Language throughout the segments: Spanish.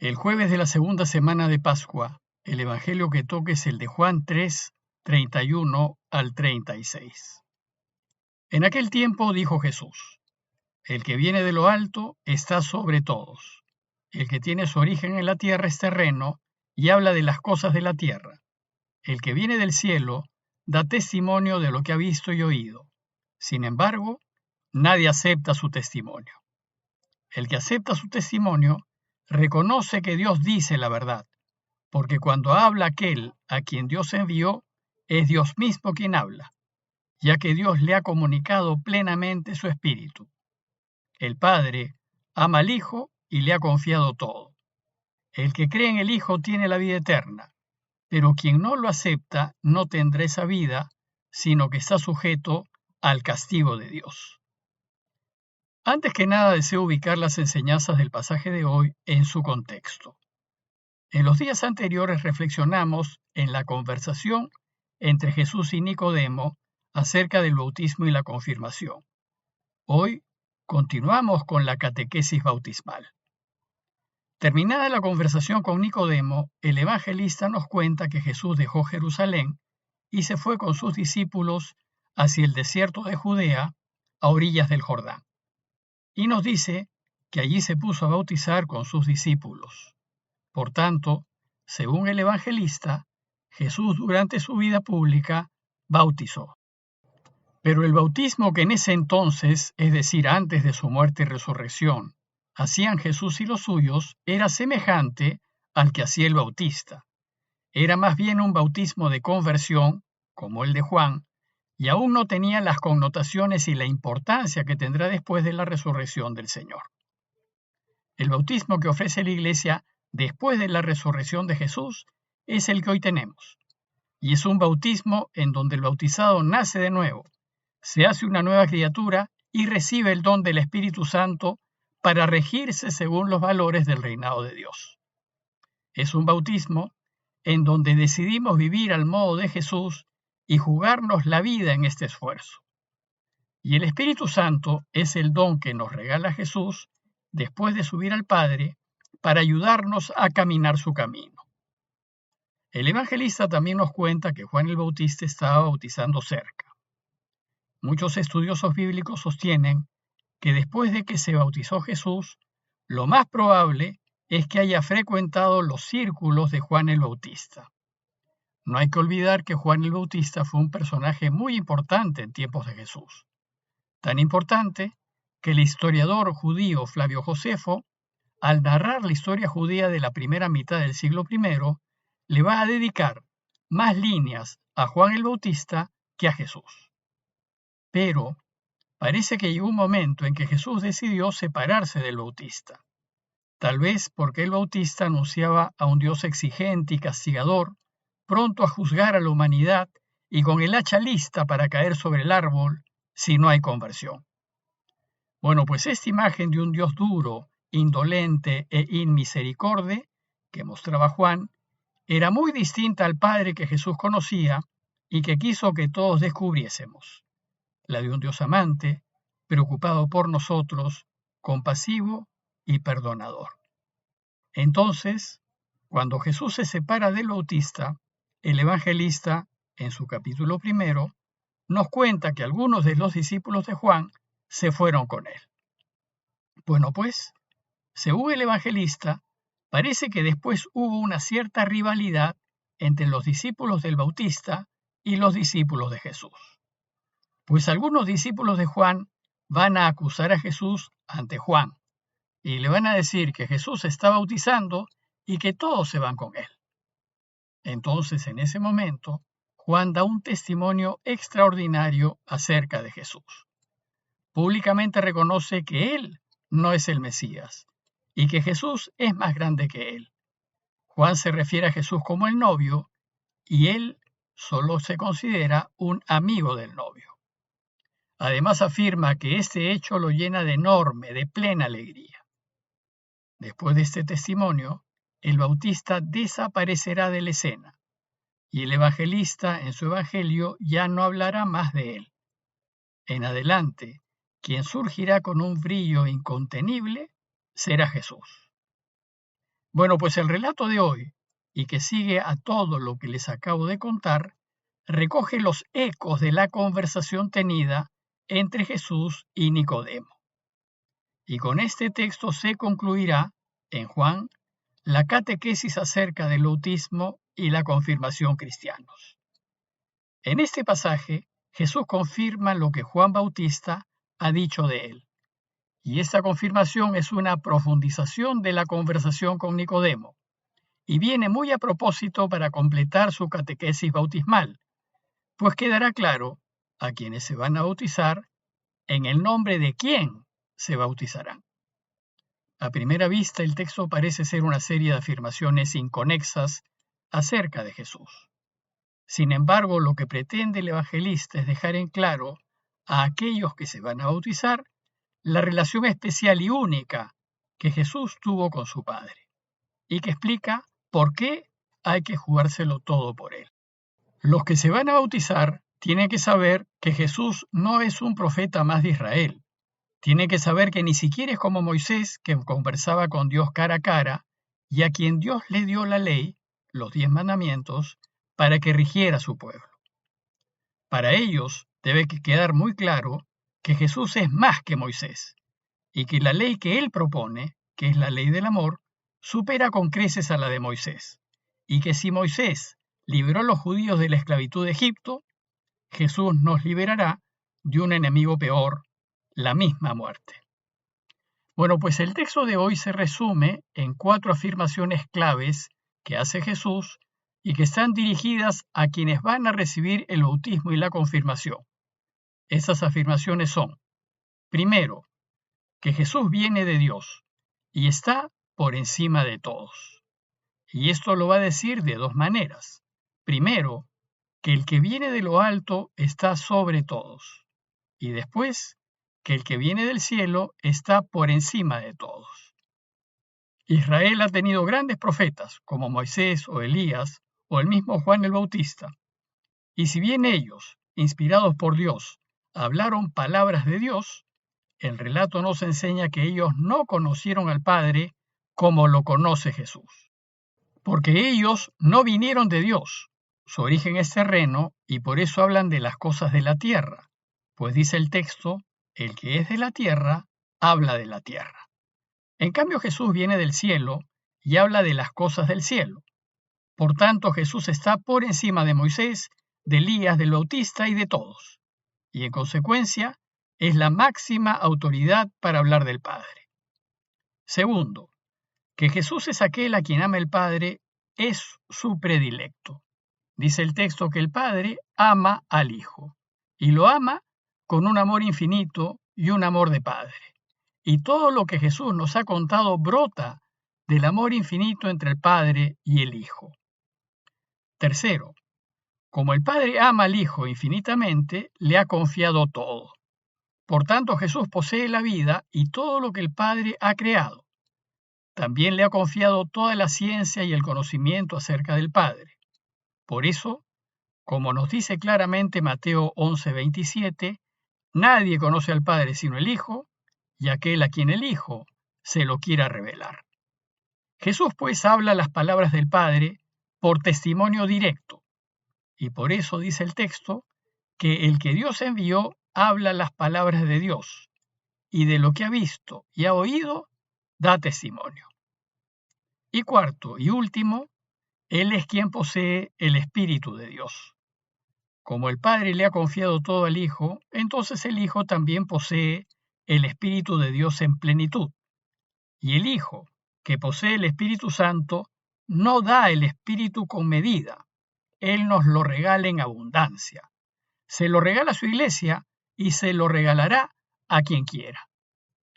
El jueves de la segunda semana de Pascua, el evangelio que toca es el de Juan 3, 31 al 36. En aquel tiempo dijo Jesús: El que viene de lo alto está sobre todos. El que tiene su origen en la tierra es terreno y habla de las cosas de la tierra. El que viene del cielo da testimonio de lo que ha visto y oído. Sin embargo, nadie acepta su testimonio. El que acepta su testimonio reconoce que Dios dice la verdad, porque cuando habla aquel a quien Dios envió, es Dios mismo quien habla, ya que Dios le ha comunicado plenamente su espíritu. El Padre ama al Hijo y le ha confiado todo. El que cree en el Hijo tiene la vida eterna, pero quien no lo acepta no tendrá esa vida, sino que está sujeto al castigo de Dios. Antes que nada deseo ubicar las enseñanzas del pasaje de hoy en su contexto. En los días anteriores reflexionamos en la conversación entre Jesús y Nicodemo acerca del bautismo y la confirmación. Hoy continuamos con la catequesis bautismal. Terminada la conversación con Nicodemo, el evangelista nos cuenta que Jesús dejó Jerusalén y se fue con sus discípulos hacia el desierto de Judea, a orillas del Jordán. Y nos dice que allí se puso a bautizar con sus discípulos. Por tanto, según el evangelista, Jesús durante su vida pública bautizó. Pero el bautismo que en ese entonces, es decir, antes de su muerte y resurrección, hacían Jesús y los suyos, era semejante al que hacía el Bautista. Era más bien un bautismo de conversión, como el de Juan, y aún no tenía las connotaciones y la importancia que tendrá después de la resurrección del Señor. El bautismo que ofrece la Iglesia después de la resurrección de Jesús es el que hoy tenemos, y es un bautismo en donde el bautizado nace de nuevo, se hace una nueva criatura y recibe el don del Espíritu Santo para regirse según los valores del reinado de Dios. Es un bautismo en donde decidimos vivir al modo de Jesús y jugarnos la vida en este esfuerzo. Y el Espíritu Santo es el don que nos regala Jesús después de subir al Padre para ayudarnos a caminar su camino. El evangelista también nos cuenta que Juan el Bautista estaba bautizando cerca. Muchos estudiosos bíblicos sostienen que después de que se bautizó Jesús, lo más probable es que haya frecuentado los círculos de Juan el Bautista. No hay que olvidar que Juan el Bautista fue un personaje muy importante en tiempos de Jesús. Tan importante que el historiador judío Flavio Josefo, al narrar la historia judía de la primera mitad del siglo I, le va a dedicar más líneas a Juan el Bautista que a Jesús. Pero parece que llegó un momento en que Jesús decidió separarse del Bautista. Tal vez porque el Bautista anunciaba a un Dios exigente y castigador, pronto a juzgar a la humanidad y con el hacha lista para caer sobre el árbol si no hay conversión. Bueno, pues esta imagen de un Dios duro, indolente e inmisericorde que mostraba Juan era muy distinta al Padre que Jesús conocía y que quiso que todos descubriésemos. La de un Dios amante, preocupado por nosotros, compasivo y perdonador. Entonces, cuando Jesús se separa del Bautista, el evangelista, en su capítulo 1, nos cuenta que algunos de los discípulos de Juan se fueron con él. Bueno, pues, según el evangelista, parece que después hubo una cierta rivalidad entre los discípulos del Bautista y los discípulos de Jesús. Pues algunos discípulos de Juan van a acusar a Jesús ante Juan y le van a decir que Jesús está bautizando y que todos se van con él. Entonces, en ese momento, Juan da un testimonio extraordinario acerca de Jesús. Públicamente reconoce que él no es el Mesías y que Jesús es más grande que él. Juan se refiere a Jesús como el novio y él solo se considera un amigo del novio. Además afirma que este hecho lo llena de enorme, de plena alegría. Después de este testimonio, el Bautista desaparecerá de la escena y el evangelista en su evangelio ya no hablará más de él. En adelante, quien surgirá con un brillo incontenible será Jesús. Bueno, pues el relato de hoy, y que sigue a todo lo que les acabo de contar, recoge los ecos de la conversación tenida entre Jesús y Nicodemo. Y con este texto se concluirá, en Juan, la catequesis acerca del bautismo y la confirmación cristianos. En este pasaje, Jesús confirma lo que Juan Bautista ha dicho de él. Y esta confirmación es una profundización de la conversación con Nicodemo, y viene muy a propósito para completar su catequesis bautismal, pues quedará claro a quienes se van a bautizar en el nombre de quién se bautizarán. A primera vista, el texto parece ser una serie de afirmaciones inconexas acerca de Jesús. Sin embargo, lo que pretende el evangelista es dejar en claro a aquellos que se van a bautizar la relación especial y única que Jesús tuvo con su Padre, y que explica por qué hay que jugárselo todo por él. Los que se van a bautizar tienen que saber que Jesús no es un profeta más de Israel. Tienen que saber que ni siquiera es como Moisés, que conversaba con Dios cara a cara, y a quien Dios le dio la ley, los 10 mandamientos, para que rigiera a su pueblo. Para ellos debe quedar muy claro que Jesús es más que Moisés, y que la ley que él propone, que es la ley del amor, supera con creces a la de Moisés, y que si Moisés liberó a los judíos de la esclavitud de Egipto, Jesús nos liberará de un enemigo peor, la misma muerte. Bueno, pues el texto de hoy se resume en 4 afirmaciones claves que hace Jesús y que están dirigidas a quienes van a recibir el bautismo y la confirmación. Esas afirmaciones son: primero, que Jesús viene de Dios y está por encima de todos. Y esto lo va a decir de 2 maneras. Primero, que el que viene de lo alto está sobre todos. Y después, que el que viene del cielo está por encima de todos. Israel ha tenido grandes profetas, como Moisés o Elías, o el mismo Juan el Bautista. Y si bien ellos, inspirados por Dios, hablaron palabras de Dios, el relato nos enseña que ellos no conocieron al Padre como lo conoce Jesús. Porque ellos no vinieron de Dios, su origen es terreno y por eso hablan de las cosas de la tierra, pues dice el texto, el que es de la tierra, habla de la tierra. En cambio Jesús viene del cielo y habla de las cosas del cielo. Por tanto, Jesús está por encima de Moisés, de Elías, del Bautista y de todos. Y en consecuencia, es la máxima autoridad para hablar del Padre. Segundo, que Jesús es aquel a quien ama el Padre, es su predilecto. Dice el texto que el Padre ama al Hijo, y lo ama con un amor infinito y un amor de Padre. Y todo lo que Jesús nos ha contado brota del amor infinito entre el Padre y el Hijo. Tercero, como el Padre ama al Hijo infinitamente, le ha confiado todo. Por tanto, Jesús posee la vida y todo lo que el Padre ha creado. También le ha confiado toda la ciencia y el conocimiento acerca del Padre. Por eso, como nos dice claramente Mateo 11:27, nadie conoce al Padre sino el Hijo, y aquel a quien el Hijo se lo quiera revelar. Jesús pues habla las palabras del Padre por testimonio directo, y por eso dice el texto que el que Dios envió habla las palabras de Dios, y de lo que ha visto y ha oído da testimonio. Y cuarto y último, Él es quien posee el Espíritu de Dios. Como el Padre le ha confiado todo al Hijo, entonces el Hijo también posee el Espíritu de Dios en plenitud. Y el Hijo, que posee el Espíritu Santo, no da el Espíritu con medida. Él nos lo regala en abundancia. Se lo regala a su iglesia y se lo regalará a quien quiera.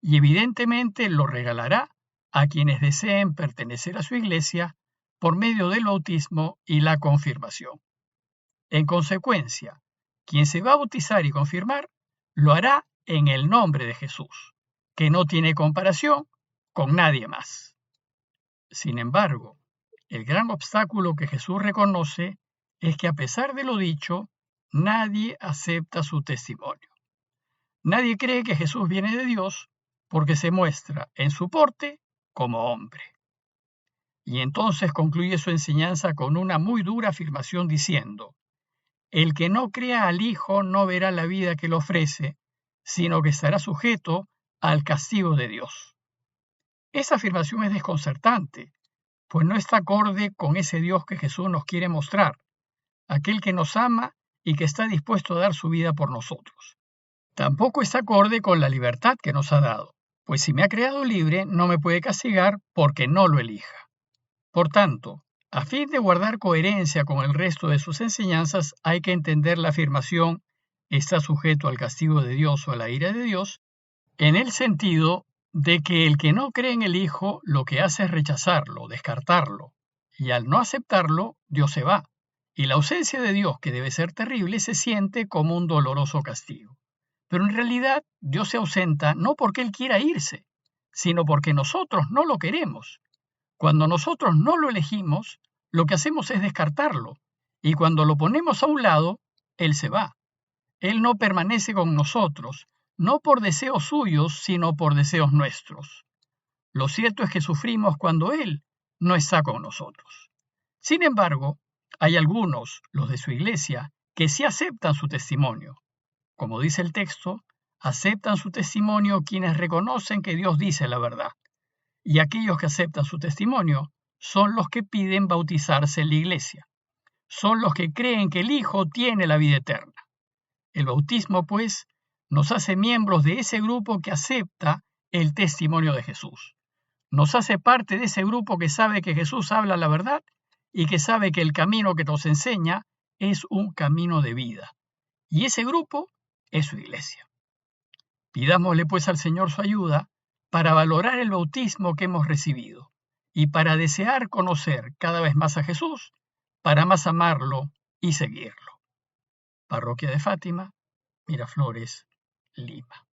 Y evidentemente lo regalará a quienes deseen pertenecer a su iglesia por medio del bautismo y la confirmación. En consecuencia, quien se va a bautizar y confirmar, lo hará en el nombre de Jesús, que no tiene comparación con nadie más. Sin embargo, el gran obstáculo que Jesús reconoce es que a pesar de lo dicho, nadie acepta su testimonio. Nadie cree que Jesús viene de Dios porque se muestra en su porte como hombre. Y entonces concluye su enseñanza con una muy dura afirmación diciendo: el que no crea al Hijo no verá la vida que le ofrece, sino que estará sujeto al castigo de Dios. Esa afirmación es desconcertante, pues no está acorde con ese Dios que Jesús nos quiere mostrar, aquel que nos ama y que está dispuesto a dar su vida por nosotros. Tampoco está acorde con la libertad que nos ha dado, pues si me ha creado libre no me puede castigar porque no lo elija. Por tanto, a fin de guardar coherencia con el resto de sus enseñanzas, hay que entender la afirmación está sujeto al castigo de Dios o a la ira de Dios, en el sentido de que el que no cree en el Hijo lo que hace es rechazarlo, descartarlo, y al no aceptarlo, Dios se va, y la ausencia de Dios, que debe ser terrible, se siente como un doloroso castigo. Pero en realidad Dios se ausenta no porque Él quiera irse, sino porque nosotros no lo queremos. Cuando nosotros no lo elegimos, lo que hacemos es descartarlo, y cuando lo ponemos a un lado, Él se va. Él no permanece con nosotros, no por deseos suyos, sino por deseos nuestros. Lo cierto es que sufrimos cuando Él no está con nosotros. Sin embargo, hay algunos, los de su iglesia, que sí aceptan su testimonio. Como dice el texto, aceptan su testimonio quienes reconocen que Dios dice la verdad. Y aquellos que aceptan su testimonio son los que piden bautizarse en la iglesia. Son los que creen que el Hijo tiene la vida eterna. El bautismo, pues, nos hace miembros de ese grupo que acepta el testimonio de Jesús. Nos hace parte de ese grupo que sabe que Jesús habla la verdad y que sabe que el camino que nos enseña es un camino de vida. Y ese grupo es su iglesia. Pidámosle pues al Señor su ayuda para valorar el bautismo que hemos recibido y para desear conocer cada vez más a Jesús, para más amarlo y seguirlo. Parroquia de Fátima, Miraflores, Lima.